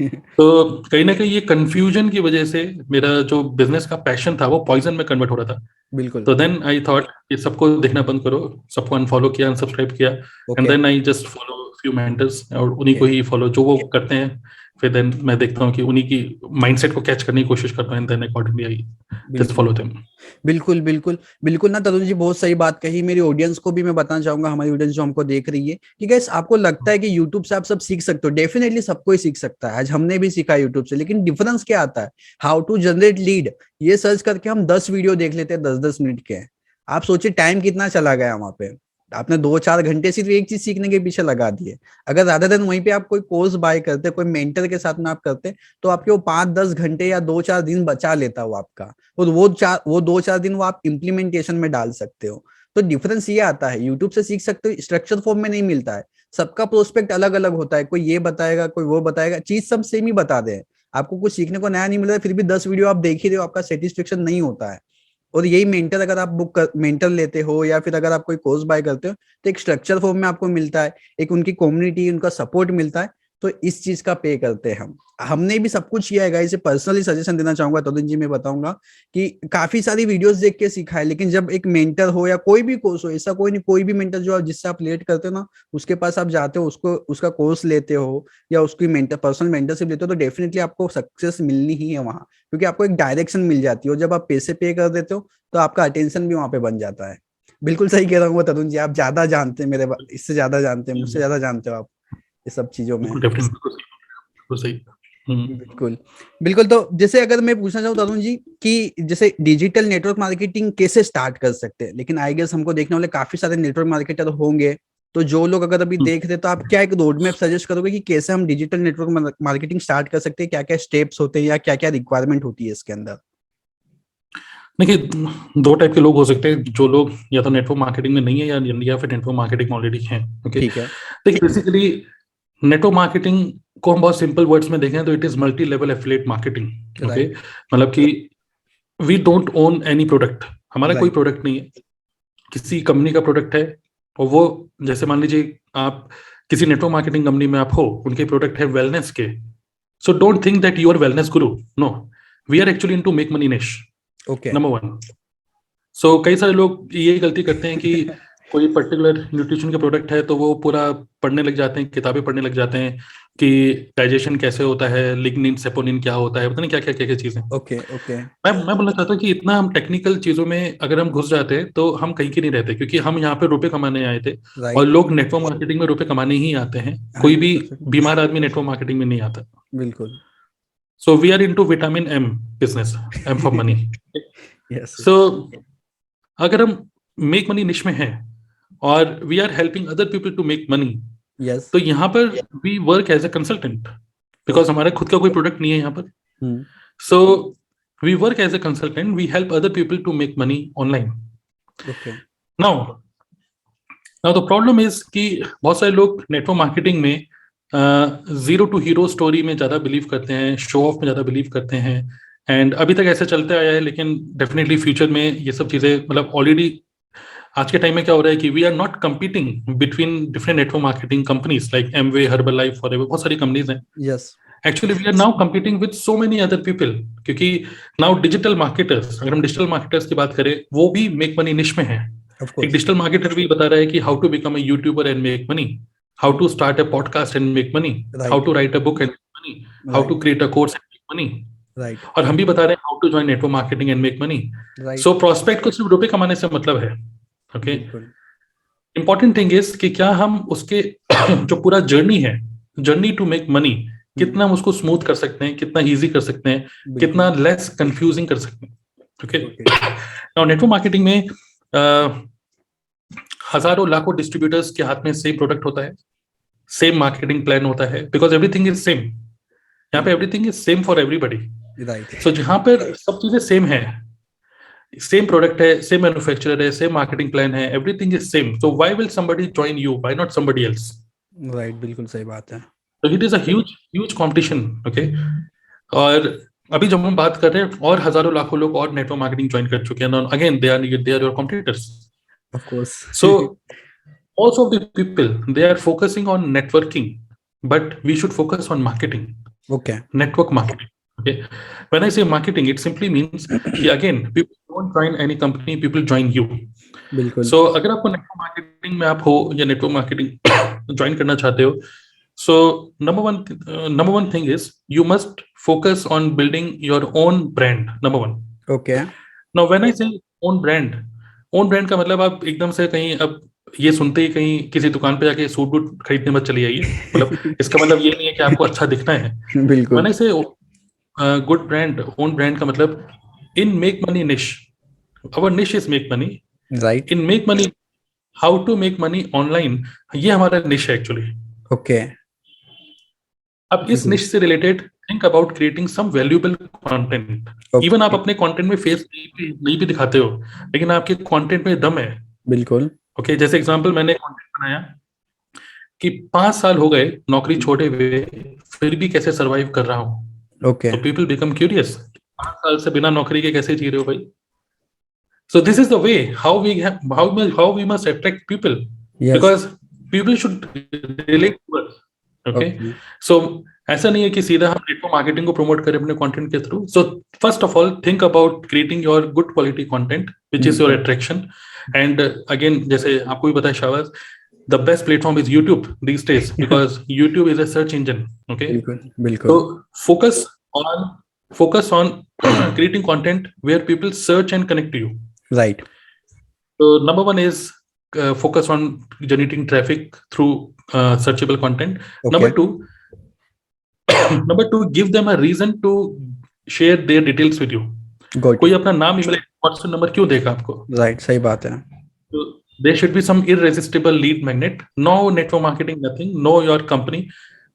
तो कहीं ना कहीं ये कंफ्यूजन की वजह से मेरा जो बिजनेस का पैशन था वो पॉइजन में कन्वर्ट हो रहा था। बिल्कुल। तो देन आई थॉट कि सबको देखना बंद करो, सबको अनफॉलो किया, अनसब्सक्राइब किया, and okay then I just follow few mentors और उन्हीं ओके। को ही फॉलो जो वो करते हैं। फिर देन मैं देखता हूँ कि उन्हीं की माइंडसेट को कैच करने की कोशिश करता हूँ, and then accordingly I just बिल्कुल फॉलो देम। बिल्कुल बिल्कुल बिल्कुल ना तरुण जी, बहुत सही बात कही। मेरी ऑडियंस को भी मैं बताना चाहूंगा, हमारी ऑडियंस जो हमको देख रही है, कि गाइस आपको लगता है कि यूट्यूब से आप सब सीख सकते हो, डेफिनेटली सबको ही सीख सकता है। आज हमने भी सीखा यूट्यूब से, लेकिन डिफरेंस क्या आता है? हाउ टू जनरेट लीड, ये सर्च करके हम 10 वीडियो देख लेते हैं 10-10 मिनट के। आप सोचिए टाइम कितना चला गया वहां पे। आपने 2-4 घंटे सिर्फ एक चीज सीखने के पीछे लगा दिए। अगर ज्यादा दिन वहीं पे आप कोई कोर्स बाय करते, कोई मेंटर के साथ में आप करते, तो आपके वो 5-10 घंटे या 2-4 दिन बचा लेता वो आपका, और वो 2-4 दिन वो आप इम्प्लीमेंटेशन में डाल सकते हो। तो डिफरेंस ये आता है, यूट्यूब से सीख सकते हो, स्ट्रक्चर फॉर्म में नहीं मिलता है। सबका प्रोस्पेक्ट अलग अलग होता है, कोई ये बताएगा, कोई वो बताएगा, चीज सब सेम ही बता दे। आपको कुछ सीखने को नया नहीं मिल रहा है, फिर भी 10 वीडियो आप देख ही रहे हो, आपका सेटिस्फेक्शन नहीं होता है। और यही मेंटर, अगर आप मेंटर लेते हो या फिर अगर आप कोई कोर्स बाय करते हो, तो एक स्ट्रक्चर फॉर्म में आपको मिलता है, एक उनकी कम्युनिटी, उनका सपोर्ट मिलता है। तो इस चीज का पे करते हैं हम। हमने भी सब कुछ किया है, इसे पर्सनली सजेशन देना चाहूंगा तरुण जी, मैं बताऊंगा कि काफी सारी वीडियोस देख के सीखा है, लेकिन जब एक मेंटर हो या कोई भी कोर्स हो, ऐसा कोई नहीं, कोई भी मेंटर जो जिससे आप लेट करते हो ना, उसके पास आप जाते हो, उसको उसका कोर्स लेते हो या उसकी मेंटर पर्सनल मेंटरशिप लेते हो, तो डेफिनेटली आपको सक्सेस मिलनी ही है वहां, क्योंकि आपको एक डायरेक्शन मिल जाती है। और जब आप पैसे पे कर देते हो तो आपका अटेंशन भी वहां पे बन जाता है। बिल्कुल सही कह रहा हूँ तरुण जी, आप ज्यादा जानते हैं इससे ज्यादा जानते हैं, मुझसे ज्यादा जानते हो आप ये सब चीजों में। बिल्कुल डेफिनेटली, बिल्कुल सही। बिल्कुल बिल्कुल। तो जैसे अगर मैं पूछना चाहूँ तरुण जी कि जैसे डिजिटल नेटवर्क मार्केटिंग कैसे स्टार्ट कर सकते हैं, लेकिन आई गेस हमको देखने वाले काफी सारे नेटवर्क मार्केटर होंगे, तो जो लोग अगर अभी देख रहे, तो आप क्या एक रोड मैप सजेस्ट करोगे कि कैसे हम डिजिटल नेटवर्क मार्केटिंग स्टार्ट कर सकते हैं? क्या क्या स्टेप्स होते हैं या क्या क्या रिक्वायरमेंट होती है इसके अंदर? देखिए, दो टाइप के लोग हो सकते हैं, जो लोग या तो नेटवर्क मार्केटिंग में नहीं है या फिर नेटवर्क मार्केटिंग ऑलरेडी है। ओके, ठीक है। देखिए बेसिकली नेटवर्क मार्केटिंग को हम बहुत सिंपल वर्ड्स में देखें तो it is multi level affiliate marketing. Okay, right मतलब कि we don't own any product, हमारा कोई राइट। प्रोडक्ट नहीं है, किसी कंपनी का प्रोडक्ट है। और वो, जैसे मान लीजिए आप किसी नेटवर्क मार्केटिंग कंपनी में आप हो, उनके प्रोडक्ट है वेलनेस के, so don't think that you are wellness guru, no, we are actually into make money niche, okay. Number one. So कई सारे लोग ये गलती करते हैं कि कोई पर्टिकुलर न्यूट्रिशन का प्रोडक्ट है तो वो पूरा पढ़ने लग जाते हैं, किताबें पढ़ने लग जाते हैं कि डाइजेशन कैसे होता है, लिग्निन सेपोनिन क्या होता है, पता नहीं क्या क्या क्या क्या चीजें। Okay okay. मैं बोलना चाहता हूँ कि इतना हम टेक्निकल चीजों में अगर हम घुस जाते हैं तो हम कहीं के नहीं रहते, क्योंकि हम यहाँ पे रुपए कमाने आए थे, और राइट। लोग नेटवर्क मार्केटिंग में रुपए कमाने ही आते हैं। कोई भी 100%। बीमार आदमी नेटवर्क मार्केटिंग में नहीं आता। बिल्कुल। So we are into vitamin M business, M for money. Yes. So अगर हम मेक मनी निश में हैं और we are helping other people to make money, yes. तो यहाँ पर we work as a consultant, because okay. हमारा खुद का कोई प्रोडक्ट नहीं है यहाँ पर। So we work as a consultant, we help other people to make money online. Okay. Now now the problem is कि बहुत सारे लोग नेटवर्क मार्केटिंग में जीरो टू हीरो स्टोरी में ज्यादा बिलीव करते हैं, शो ऑफ में ज्यादा बिलीव करते हैं, एंड अभी तक ऐसे चलते आया है। लेकिन डेफिनेटली फ्यूचर में ये सब चीजें, मतलब ऑलरेडी आज के टाइम में क्या हो रहा है कि we are not competing between different network marketing companies like Amway, Herbalife, Forever, बहुत सारी कंपनीज हैं। Yes. Actually we are now competing with so many other people, क्योंकि नाउ डिजिटल मार्केटर्स, अगर हम डिजिटल मार्केटर्स की बात करें, वो भी मेक मनी निश में है। ऑफ एक कोर्स। डिजिटल मार्केटर भी बता रहा है कि how to become a YouTuber and make money. how to start a podcast and make money, Right. how to write a book and make money, how to Right. create a course and make money. Right. और हम भी बता रहे हैं how to join network marketing and make money. Right. So prospect को सिर्फ रुपए कमाने से मतलब है. Okay. बिल्कुल. Important thing is कि क्या हम उसके जो पूरा जर्नी है, जर्नी टू मेक मनी, कितना हम उसको स्मूथ कर सकते हैं, कितना इजी कर सकते हैं, कितना लेस कंफ्यूजिंग कर सकते हैं. ओके. नाउ नेटवर्क मार्केटिंग में हजारों लाखों डिस्ट्रीब्यूटर्स के हाथ में सेम प्रोडक्ट होता है, सेम मार्केटिंग प्लान होता है, बिकॉज एवरीथिंग इज सेम. यहाँ पे everything is same for everybody. So जहाँ पर सब चीजें सेम है, सेम प्रोडक्ट है, सेम मैन्युफैक्चरर है, सेम मार्केटिंग प्लान है, everything is same. So why will somebody join you, why not somebody else? Right, बिल्कुल सही बात है. So it is a huge competition, okay? और अभी जब हम बात कर रहे हैं और हजारों लाखों लोग और नेटवर्क मार्केटिंग ज्वाइन कर चुके हैं, again they are your competitors. Of course. So most of the people, they are focusing on networking, but we should focus on marketing. Okay. Network marketing. Okay. When I say marketing, it simply means कि again people don't join any company, people join you. बिल्कुल. So अगर आपको network marketing में आप हो या network marketing join करना चाहते हो, so number one thing is you must focus on building your own brand. Number one. Okay. Now when I say own brand का मतलब आप एकदम से कहीं अब ये सुनते ही कहीं किसी दुकान पे जाके सूट बूट खरीदने मत चली आइए. मतलब इसका मतलब ये नहीं है कि आपको अच्छा दिखना है. बिल्कुल. When I say good brand, own brand का मतलब in make money niche. Our niche is make money. Right. In make money, how to make money online, ये हमारा niche है actually. Okay. अब इस निश से related think about creating some valuable content. Even आप अपने कंटेंट में face नहीं भी दिखाते हो, लेकिन आपके कंटेंट में दम है. बिल्कुल. ओके. जैसे एग्जांपल मैंने कंटेंट बनाया कि 5 साल हो गए नौकरी छोड़े हुए, फिर भी कैसे सरवाइव कर रहा हूँ. ओके. तो पीपल बिकम क्यूरियस, 5 साल से बिना नौकरी के कैसे जी रहे हो भाई. So this is the way how we must attract people, because people should relate to us. Okay. So ऐसा नहीं है कि सीधा हम नेटवर्क मार्केटिंग को प्रमोट करें अपने कंटेंट के through. So first of all think about creating your good quality content which is your attraction. And again जैसे आपको भी पता है शाबाश, the best platform is YouTube these days because YouTube is a search engine. Okay. बिल्कुल. So focus on creating content where people search and connect to you. Right. So number one is focus on generating traffic through searchable content. Okay. Number two, give them a reason to share their details with you. कोई अपना नाम, email, WhatsApp number क्यों देगा आपको? Right, सही बात है. So there should be some irresistible lead magnet. No network marketing, nothing. No your company.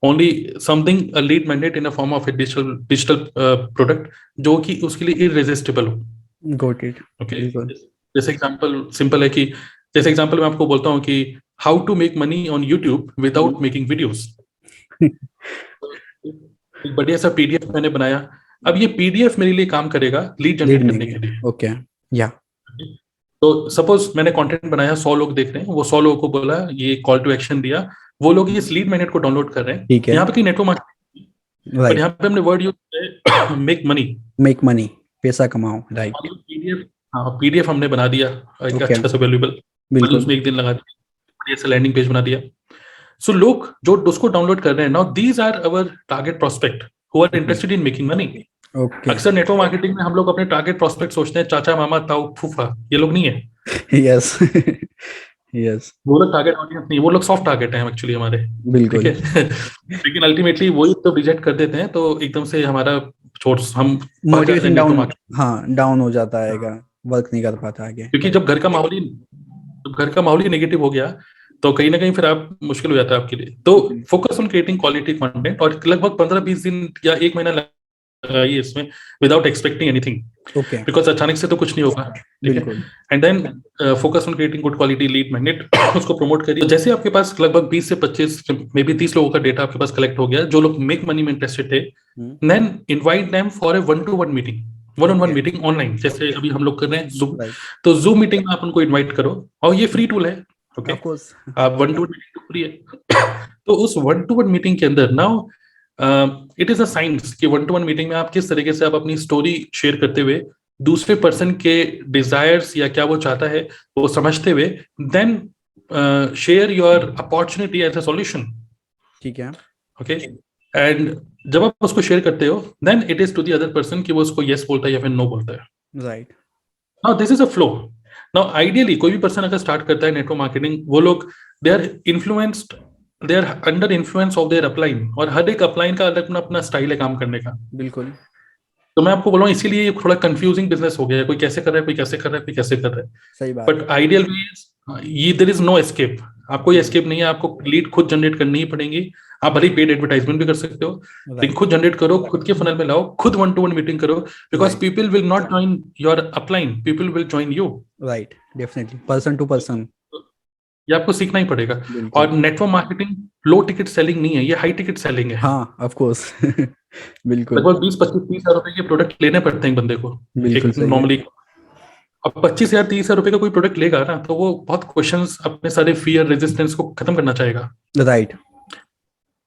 Only something, a lead magnet in a form of a digital product जो कि उसके लिए irresistible हो. Got it. Okay. जैसे example simple है कि जैसे example मैं आपको बोलता हूँ कि how to make money on YouTube without making videos. एक बढ़िया सा PDF मैंने बनाया. अब ये PDF मेरे लिए काम करेगा लीड जनरेट करने के लिए. ओके. या. तो सपोज मैंने कंटेंट बनाया, 100 लोग देख रहे हैं, वो 100 लोगों को बोला, ये कॉल टू एक्शन दिया, वो लोग इस लीड मैग्नेट को डाउनलोड कर रहे हैं. यहाँ पे कोई नेटवर्क मार्केटिंग, पर यहाँ पे हमने वर्ड यूज किया है मेक मनी, पैसा कमाओ. राइट. PDF हमने बना दिया एक अच्छा सा वैल्यूएबल, बिल्कुल उसमें एक दिन लगा दिया, बढ़िया सा लैंडिंग पेज बना दिया. सो लोग जो उसको डाउनलोड कर रहे हैं, now these are our target prospect who are interested in making money. अक्सर नेटवर्क मार्केटिंग में हम लोग अपने टारगेट प्रोस्पेक्ट सोचते हैं चाचा मामा ताऊ फूफा, ये लोग नहीं है. यस. वो लोग टारगेट ऑडियंस नहीं, वो लोग सॉफ्ट टारगेट हैं एक्चुअली हमारे. बिल्कुल. लेकिन अल्टीमेटली वही तो रिजेक्ट कर देते हैं, तो एकदम से हमारा हम मोटिवेशन डाउन हो जाता है, वर्क नहीं कर पाता आगे. क्योंकि जब घर का माहौल ही नेगेटिव हो गया तो कहीं ना कहीं फिर आप मुश्किल हो जाता है आपके लिए. तो focus on creating quality content, और लगभग 15-20 दिन या 1 महीना लगाइए इसमें विदाउट एक्सपेक्टिंग एनीथिंग, बिकॉज अचानक से तो कुछ नहीं होगा. And then focus on creating good quality lead magnet, उसको प्रमोट करिए. जैसे आपके पास लगभग 20 से 25 मे बी 30 लोगों का डेटा आपके पास कलेक्ट हो गया जो लोग मेक मनी में इंटरेस्टेड थे, then invite them for a 1-to-1 meeting, 1-on-1 meeting online, जैसे अभी हम लोग कर रहे हैं Zoom. तो Zoom मीटिंग में आप उनको इनवाइट करो, और ये फ्री टूल है. ओके. आप 1-to-1 मीटिंग फ्री है. तो उस 1-to-1 मीटिंग के अंदर now it is a science कि 1-to-1 मीटिंग में आप किस तरीके से आप अपनी स्टोरी शेयर करते हुए दूसरे पर्सन के डिजायर्स या क्या वो चाहता है वो समझते हुए then share your opportunity as a solution. ठीक है. Okay. And जब आप उसको शेयर करते हो, then it is to the other person कि वो उसको yes बोलता है या फिर no बोलता है. Right. Now this is a flow. Now ideally कोई भी person अगर start करता है network marketing, वो लोग they are influenced, they are under influence of their upline, और हर एक upline का अलग अपना स्टाइल है काम करने का. बिल्कुल. तो मैं आपको बोल रहा हूँ इसीलिए ये थोड़ा कंफ्यूजिंग बिजनेस हो गया है. कोई कैसे कर रहा है, कोई कैसे कर रहा है, कोई कैसे कर रहा है. सही बात. बट आइडियल ये देयर इज नो एस्केप. आपको ये एस्केप नहीं है. आपको लीड खुद जनरेट करनी ही पड़ेंगी. आप भले पेड एडवर्टाइजमेंट भी कर सकते हो, लेकिन खुद जनरेट करो, खुद के फनल में लाओ, खुद 1-to-1 मीटिंग करो, because people will not join your upline, people will join you. Right, definitely, person to person. ये आपको सीखना ही पड़ेगा. और network marketing low ticket selling नहीं है, ये हाई टिकट सेलिंग है. हाँ, ऑफ कोर्स. बिल्कुल. लगभग 20-25-30 हजार रुपए के प्रोडक्ट लेने पड़ते हैं बंदे को नॉर्मली. अब 25,000-30,000 रुपए का कोई प्रोडक्ट लेगा ना, तो वो बहुत क्वेश्चंस, अपने सारे फियर, रेजिस्टेंस को खत्म करना चाहेगा. राइट.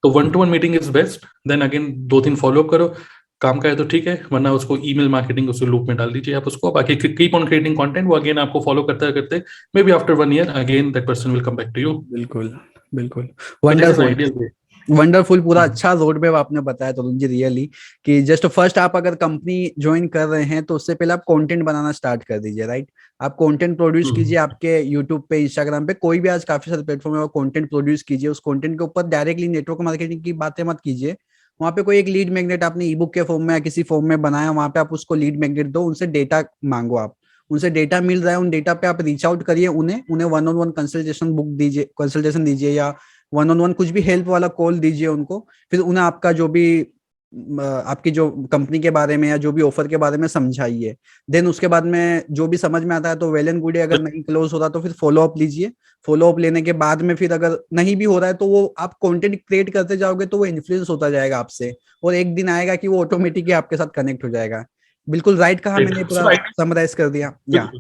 तो 1-to-1 meeting is best. Then again 2-3 follow up करो. काम का है तो ठीक है, वरना उसको ईमेल मार्केटिंग उस लूप में डाल दीजिए आप उसको. बाकी कीप ऑन क्रिएटिंग कंटेंट. वो अगेन आपको फॉलो करते करते maybe after 1 year again that person will come back to you. बिल्कुल, बिल्कुल. Wonderful, wonderful. पूरा अच्छा रोड मैप आपने बताया तरुण जी, रियली. कि जस्ट फर्स्ट आप अगर कंपनी ज्वाइन कर रहे हैं तो उससे पहले आप कंटेंट बनाना स्टार्ट कर दीजिए. राइट. आप कंटेंट प्रोड्यूस कीजिए आपके यूट्यूब पे, इंस्टाग्राम पे, कोई भी आज काफी सारे प्लेटफॉर्म है, कंटेंट प्रोड्यूस कीजिए. उस कंटेंट के ऊपर डायरेक्टली नेटवर्क मार्केटिंग की बातें मत कीजिए. वहाँ पे कोई एक लीड मैग्नेट आपने ई बुक के फॉर्म में या किसी फॉर्म में बनाया, वहाँ पे आप उसको लीड मैग्नेट दो, उनसे डेटा मांगो. आप उनसे डेटा मिल रहा है, उन डेटा पे आप रीच आउट करिए, उन्हें 1-on-1 कंसल्टेशन बुक दीजिए, कंसल्टेशन दीजिए, या 1-on-1 कुछ भी हेल्प वाला कॉल दीजिए उनको. फिर उन्हें आपका जो भी आपकी जो कंपनी के बारे में या जो भी ऑफर के बारे में समझाइए. देन उसके बाद में जो भी समझ में आता है तो वेल एंड गुड है. अगर नहीं क्लोज हो रहा तो फिर फॉलो अप लीजिए. फॉलो अप लेने के बाद में फिर अगर नहीं भी हो रहा है तो वो आप कंटेंट क्रिएट करते जाओगे तो वो इन्फ्लुएंस होता जाएगा आपसे, और एक दिन आएगा कि वो ऑटोमेटिकली आपके साथ कनेक्ट हो जाएगा. बिल्कुल राइट कहा मैंने, पूरा समराइज कर दिया. या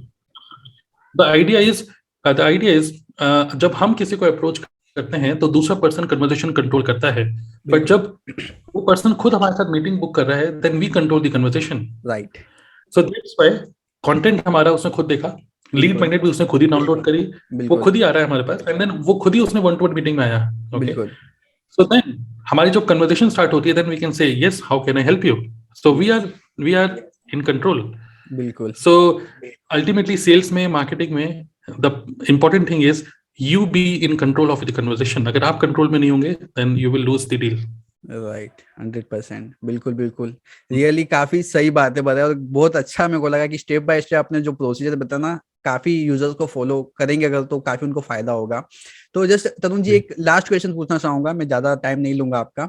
द आइडिया इज जब हम किसी को अप्रोच करते हैं तो दूसरा पर्सन कन्वर्सेशन कंट्रोल करता है. बट जब वो पर्सन खुद हमारे साथ मीटिंग बुक कर रहा है, then we control the conversation. Right. So that's why content हमारा उसने खुद देखा, लीड मैग्नेट भी उसने खुद ही डाउनलोड करी, वो खुद ही आ रहा है हमारे पास, एंड देन वो खुद ही उसने 1-to-1 मीटिंग में आया. बिल्कुल. सो देन हमारी जो कन्वर्सेशन स्टार्ट होती है, then we can say yes, how can I help you. So we are in control. बिल्कुल. सो अल्टीमेटली सेल्स में, मार्केटिंग में, the important thing is you be in control of the conversation. अगर आप control में नहीं होंगे then you will lose the deal. Right, 100%. बिल्कुल बिल्कुल, रियली काफी सही बातें बताया, और बहुत अच्छा मेरे को लगा कि स्टेप बाय स्टेप आपने जो प्रोसीजर बताया ना, काफी यूजर्स को फॉलो करेंगे अगर तो काफी उनको फायदा होगा. तो जस्ट तरुण जी एक लास्ट क्वेश्चन पूछना चाहूंगा, मैं ज्यादा टाइम नहीं लूंगा आपका.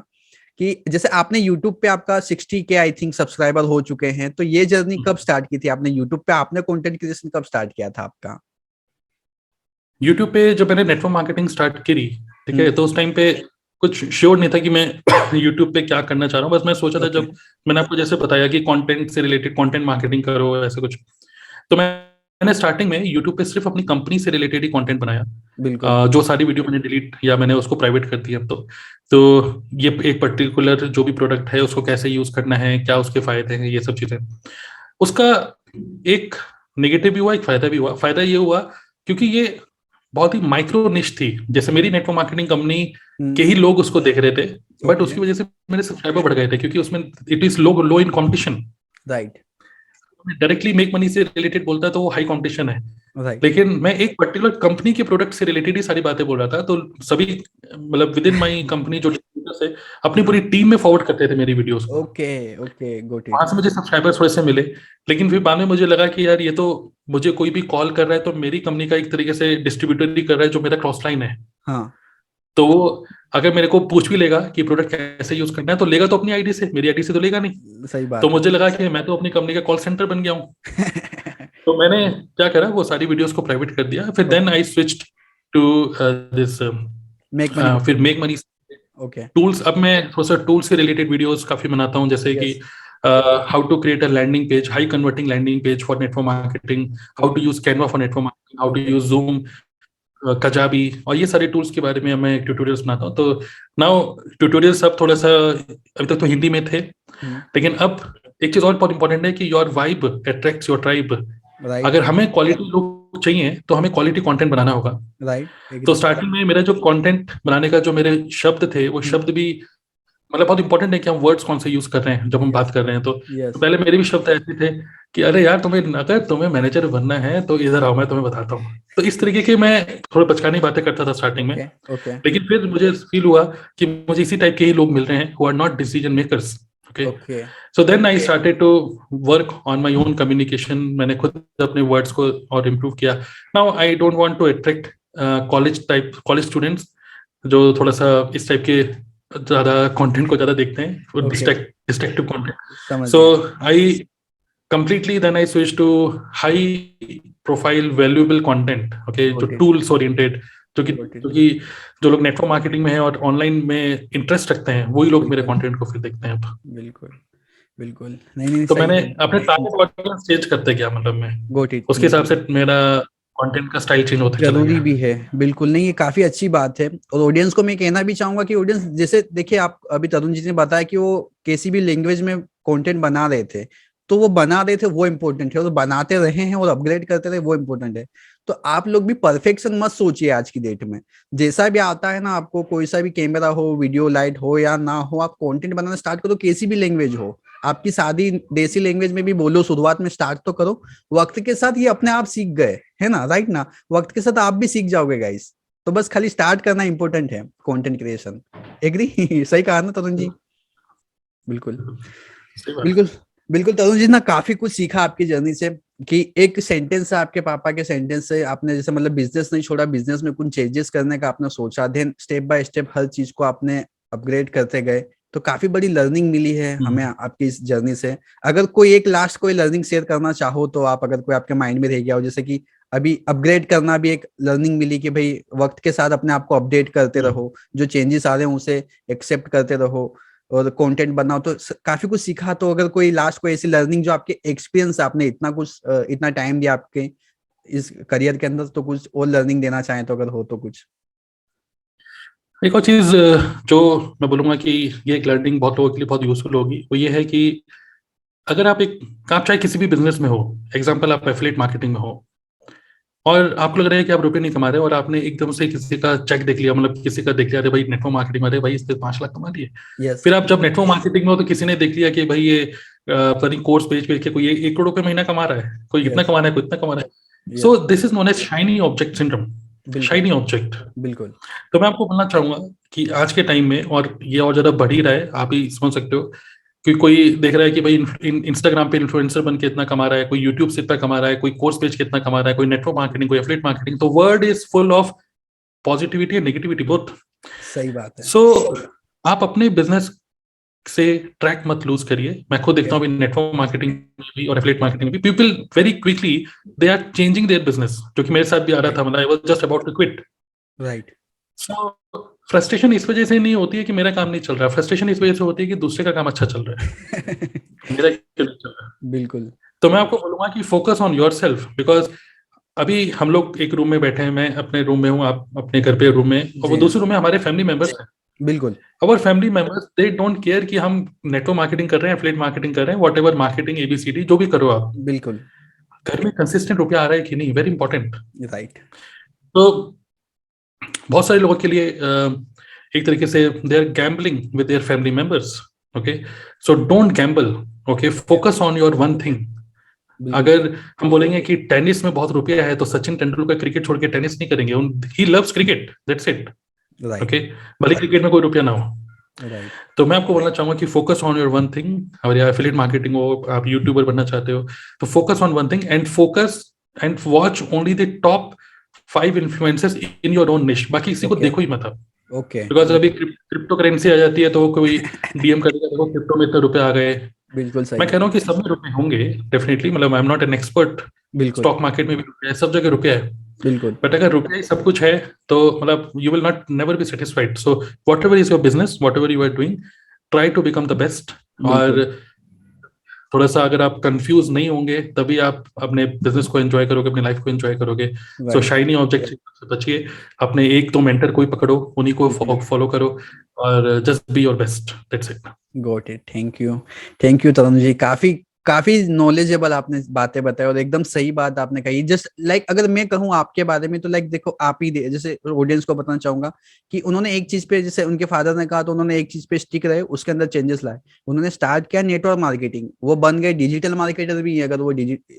कि जैसे आपने यूट्यूब पे आपका 60K आई थिंक सब्सक्राइबर हो चुके हैं, तो ये जर्नी कब स्टार्ट की थी आपने यूट्यूब पे? आपने कंटेंट क्रिएशन कब स्टार्ट किया था आपका? यूट्यूब पे जब मैंने नेटवर्क मार्केटिंग स्टार्ट करी, ठीक है, तो उस टाइम पे कुछ श्योर नहीं था कि मैं यूट्यूब पे क्या करना चाह रहा हूँ. बस मैं सोचा था, जब मैंने आपको जैसे बताया कि कंटेंट से रिलेटेड कंटेंट मार्केटिंग करो ऐसे कुछ, तो मैंने स्टार्टिंग में यूट्यूब पे सिर्फ अपनी कंपनी से रिलेटेड ही कंटेंट बनाया. जो सारी वीडियो मैंने डिलीट या मैंने उसको प्राइवेट कर दिया. तो ये एक पर्टिकुलर जो भी प्रोडक्ट है उसको कैसे यूज करना है, क्या उसके फायदे हैं, ये सब चीजें. उसका एक नेगेटिव भी हुआ, एक फायदा भी हुआ. फायदा ये हुआ क्योंकि ये बहुत ही माइक्रो निश थी. जैसे मेरी नेटवर्क मार्केटिंग कंपनी के ही लोग उसको देख रहे थे, बट उसकी वजह से मेरे सब्सक्राइबर बढ़ गए थे, क्योंकि उसमें it is low in competition. Right. Directly make money से रिलेटेड बोलता है तो वो हाई कंपटीशन है. Right. लेकिन मैं एक पर्टिकुलर कंपनी के प्रोडक्ट से रिलेटेड ही सारी बातें बोल रहा था, तो सभी मतलब विद इन माई कंपनी जो से अपनी पूरी टीम में फॉरवर्ड करते थे मेरी वीडियोस को. Okay, got it. वहां से मुझे सब्सक्राइबर्स थोड़े से मिले. लेकिन फिर बाद में मुझे लगा कि यार ये तो मुझे कोई भी कॉल कर रहा है तो मेरी कंपनी का एक तरीके से डिस्ट्रीब्यूटर ही कर रहा है, जो मेरा क्रॉस लाइन है. हाँ. तो वो अगर मेरे को पूछ भी लेगा कि प्रोडक्ट कैसे यूज करना है, तो लेगा तो अपनी आईडी से, मेरी आईडी से तो लेगा नहीं. सही बात. तो मुझे लगा कि मैं तो अपनी कंपनी का कॉल सेंटर बन गया हूँ. तो मैंने क्या करा, वो सारी वीडियोस को प्राइवेट कर दिया. फिर then I switched to this फिर मेक मनी. ओके. टूल्स, अब मैं थोड़ा सा टूल्स से रिलेटेड वीडियोस काफी बनाता हूँ, जैसे कि how to create a landing page, high converting landing page for network marketing, how to use Canva for network marketing, how to use Zoom, Kajabi, और ये सारे टूल्स के बारे में मैं ट्यूटोरियल्स बनाता हूँ. तो नाउ ट्यूटोरियल्स अब थोड़ा सा, अभी तक तो हिंदी में थे, लेकिन अब एक चीज और बहुत इंपॉर्टेंट है कि your vibe attracts your tribe. अगर हमें क्वालिटी लोग लोग चाहिए तो हमें क्वालिटी कंटेंट बनाना होगा। राइट। तो स्टार्टिंग में मेरा जो कंटेंट बनाने का जो मेरे शब्द थे वो शब्द भी मतलब बहुत इंपॉर्टेंट है कि हम वर्ड्स कौन से यूज कर रहे हैं जब हम बात कर रहे हैं। तो पहले मेरे भी शब्द ऐसे थे कि अरे यार तुम्हें अगर तुम्हें मैनेजर बनना है तो इधर आओ मैं तुम्हें बताता हूँ। तो इस तरीके के मैं थोड़ा बचकानी बातें करता था स्टार्टिंग में। लेकिन फिर मुझे फील हुआ कि मुझे इसी टाइप के ही लोग मिल रहे हैं who are not decision makers. Okay, so then I started to work on my own communication. मैंने खुद अपने वर्ड्स को और इम्प्रूव किया। Now I don't want to attract college students जो थोड़ा सा इस टाइप के ज्यादा कंटेंट को ज्यादा देखते हैं, destructive content. So I completely then I switched to high profile valuable content, okay, जो tools oriented, जो कि जो लोग नेटवर्क मार्केटिंग में है और ऑनलाइन में इंटरेस्ट रखते हैं वही लोग मेरे कंटेंट को फिर देखते हैं। बिल्कुल बिल्कुल। नहीं तो मैंने अपने टारगेट ऑडियंस चेंज करते गया, मतलब मैं उसके हिसाब से मेरा कंटेंट का स्टाइल चेंज होता है। जरूरी भी है, बिल्कुल। नहीं, ये काफी अच्छी बात है। और ऑडियंस को मैं कहना भी चाहूंगा कि ऑडियंस जैसे देखिए, आप अभी तरुण जी ने बताया कि वो किसी भी लैंग्वेज में कंटेंट बना रहे थे, तो वो बना रहे थे वो इम्पोर्टेंट है, और बनाते रहे हैं और अपग्रेड करते रहे वो इम्पोर्टेंट है। तो आप लोग भी परफेक्शन मत सोचिए आज की डेट में। जैसा भी आता है ना, आपको कोई सा भी कैमरा हो, वीडियो लाइट हो या ना हो, आप कंटेंट बनाना स्टार्ट करो, कैसी भी लैंग्वेज हो। आपकी सादी देसी लैंग्वेज में भी बोलो, शुरुआत में स्टार्ट तो करो। वक्त के साथ ये अपने आप सीख गए, है ना, राइट ना? वक्त के साथ आप भी सीख जाओगे गाइस। तो बस खाली स्टार्ट करना इंपॉर्टेंट है, कंटेंट क्रिएशन। एग्री? सही कहा ना तरुण जी? बिल्कुल बिल्कुल बिल्कुल। तरुण जी ना, काफी कुछ सीखा आपकी जर्नी से। कि एक सेंटेंस है आपके पापा के सेंटेंस से आपने जैसे मतलब बिजनेस नहीं छोड़ा, बिजनेस में कुछ चेंजेस करने का आपने सोचा, देन स्टेप बाय स्टेप हर चीज को आपने अपग्रेड करते गए। तो काफी बड़ी लर्निंग मिली है हमें आपकी इस जर्नी से। अगर कोई एक लास्ट कोई लर्निंग शेयर करना चाहो तो आप, अगर कोई आपके माइंड में रह गया हो, जैसे कि अभी अपग्रेड करना भी एक लर्निंग मिली कि भाई वक्त के साथ अपने आप को अपडेट करते रहो, जो चेंजेस आ रहे हैं उसे एक्सेप्ट करते रहो और कंटेंट बनाओ, तो काफी कुछ सीखा। तो अगर कोई लास्ट कोई ऐसी लर्निंग जो आपके एक्सपीरियंस, आपने इतना कुछ इतना टाइम दिया आपके इस करियर के अंदर, तो कुछ और लर्निंग देना चाहें तो अगर हो तो कुछ। एक और चीज जो मैं बोलूंगा कि ये एक लर्निंग बहुत लोगों के लिए बहुत यूजफुल होगी, वो ये है कि अगर आप चाहे किसी भी बिजनेस में हो, एग्जाम्पल आप एफिलिएट मार्केटिंग में हो और आपको लग रहा है कि आप रुपए नहीं कमा रहे और आपने एकदम से किसी का चेक देख लिया, मतलब किसी का देख लिया, अरे भाई नेटवर्क मार्केटिंग में, अरे भाई इसने 5 लाख कमा लिए। फिर आप जब नेटवर्क मार्केटिंग में हो तो किसी ने देख लिया कि भाई ये पता नहीं कोर्स बेच के कोई 1 करोड़ रुपए महीना कमा रहा है, कोई इतना कमा रहा है, कोई इतना कमा रहा है। So this is known as shiny object syndrome, shiny object. बिल्कुल। तो मैं आपको बोलना चाहूंगा कि आज के टाइम में, और ये और ज्यादा बढ़ ही रहा है, आप ही समझ सकते हो कि कोई देख रहा है कि भाई इंस्टाग्राम पे इन्फ्लुएंसर बन के इतना कमा रहा है, कोई यूट्यूब से इतना कमा रहा है, कोई कोर्स बेच के इतना कमा रहा है, कोई नेटवर्क मार्केटिंग, कोई एफिलिएट मार्केटिंग। तो world is full of positivity and negativity both. सही बात है। सो आप अपने बिजनेस से ट्रैक मत लूज करिए। मैं खुद देखता हूँ नेटवर्क मार्केटिंग में भी और एफिलिएट मार्केटिंग में भी, people very quickly they are changing their business, जो कि मेरे साथ भी आ रहा था, मतलब I was just about to quit. Right. So frustration इस वजह से नहीं होती है कि मेरा काम नहीं चल रहा, फ्रस्ट्रेशन इस वजह से होती है कि दूसरे का काम अच्छा चल रहा है मेरा क्यों नहीं चल रहा है। बिल्कुल। तो मैं आपको बोलूंगा कि फोकस ऑन योरसेल्फ, बिकॉज अभी हम लोग एक रूम में बैठे हैं, मैं अपने रूम में हूँ, आप अपने घर पे रूम में, और वो दूसरे रूम में हमारे फैमिली मेंबर्स हैं। बिल्कुल। Our family members they don't care कि हम नेटवर्क मार्केटिंग कर रहे हैं, एफिलिएट मार्केटिंग कर रहे हैं, व्हाटएवर मार्केटिंग एबीसीडी जो भी करो आप। बिल्कुल। घर में कंसिस्टेंट रुपया आ रहा है कि नहीं, वेरी इंपॉर्टेंट। राइट। तो बहुत सारे लोगों के लिए एक तरीके से they are gambling with their family members. Okay, so don't gamble, okay, focus on your one thing. अगर हम बोलेंगे कि टेनिस में बहुत रुपया है तो सचिन तेंदुलकर क्रिकेट छोड़ के टेनिस नहीं करेंगे, he loves cricket, that's it. Okay, भले क्रिकेट में कोई रुपया ना हो। Right. तो मैं आपको बोलना चाहूंगा कि focus on your one thing. अगर या एफिलिएट मार्केटिंग हो, आप यूट्यूबर बनना चाहते हो, तो focus on one thing and watch only the top 5 influencers in your own निश। बाकी किसी को देखो ही मत आप। ओके। बिकॉज अभी क्रिप्टो करेंसी आ जाती है तो कोई डीएम करेगा, देखो क्रिप्टो में इतने रुपए आ गए। बिल्कुल सही। मैं कह रहा हूँ कि सब में रुपए होंगे डेफिनेटली, मतलब I am not an expert, stock market में भी रुपया है, सब जगह रुपया है। बिल्कुल। बट अगर रुपया ही सब कुछ है तो मतलब you will not never be satisfied. So whatever is your business, whatever you are doing, try to become the best. और थोड़ा सा अगर आप कंफ्यूज नहीं होंगे तभी आप अपने बिजनेस को एंजॉय करोगे, अपनी लाइफ को एंजॉय करोगे। सो शाइनी ऑब्जेक्ट से बचिए, अपने 1-2 मेंटर कोई पकड़ो, उन्हीं को फॉलो करो और just be your best, that's it. Got it. Thank you Tarun ji. काफी काफी नॉलेजेबल आपने बातें बताई और एकदम सही बात आपने कही। जस्ट लाइक अगर मैं कहूँ आपके बारे में तो लाइक देखो आप ही जैसे ऑडियंस को बताना चाहूंगा कि उन्होंने एक चीज पे, जैसे उनके फादर ने कहा तो उन्होंने एक चीज पे स्टिक रहे, उसके अंदर चेंजेस लाए। उन्होंने स्टार्ट किया नेटवर्क मार्केटिंग, वो बन गए डिजिटल मार्केटर भी। अगर वो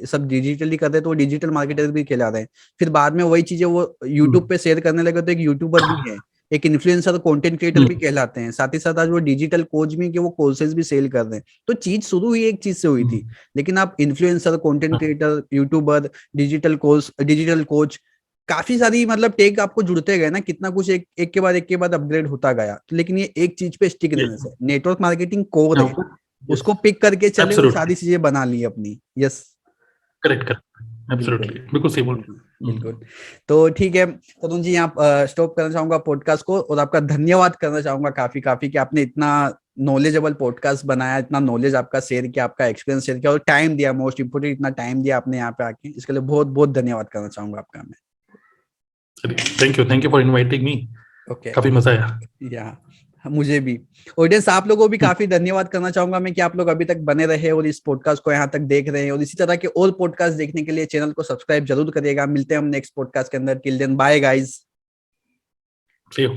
सब डिजिटली कर रहे तो वो डिजिटल मार्केटर भी कहला रहे हैं। फिर बाद में वही चीजें वो यूट्यूब पे शेयर करने लगे तो एक यूट्यूबर भी है, एक इन्फ्लुएंसर कंटेंट क्रिएटर भी कहलाते हैं। साथ ही साथ आज वो डिजिटल कोच भी, कि वो कोर्सेज भी सेल कर रहे हैं। तो चीज शुरू हुई एक चीज से हुई थी, लेकिन आप influencer, content creator, YouTuber, digital coach, काफी सारी मतलब टेक आपको जुड़ते गए ना, कितना कुछ एक के बाद अपग्रेड होता गया। तो लेकिन ये एक चीज पे स्टिक रहने से, नेटवर्क मार्केटिंग कोर है, उसको पिक करके चले और सारी चीजें बना ली अपनी। यस, करेक्ट करेक्ट, एब्सोल्युटली, बिल्कुल सही बोल। बिल्कुल। तो ठीक है तरुण जी, यहाँ स्टॉप करना चाहूंगा पॉडकास्ट को, और आपका धन्यवाद करना चाहूंगा काफी काफी कि आपने इतना नॉलेजेबल पॉडकास्ट बनाया, इतना नॉलेज आपका शेयर किया, आपका एक्सपीरियंस शेयर किया और टाइम दिया, मोस्ट इंपोर्टेंट इतना टाइम दिया आपने यहाँ पे आके, इसके लिए बहुत बहुत धन्यवाद करना चाहूंगा आपका मैं। Thank you for inviting me. Okay, काफी मजा आया। या मुझे भी। ऑडियंस आप लोगों को भी काफी धन्यवाद करना चाहूंगा मैं कि आप लोग अभी तक बने रहे और इस पॉडकास्ट को यहाँ तक देख रहे हैं। और इसी तरह के और पॉडकास्ट देखने के लिए चैनल को सब्सक्राइब जरूर करिएगा। मिलते हैं हम नेक्स्ट पॉडकास्ट के अंदर। Till then, bye guys. See you.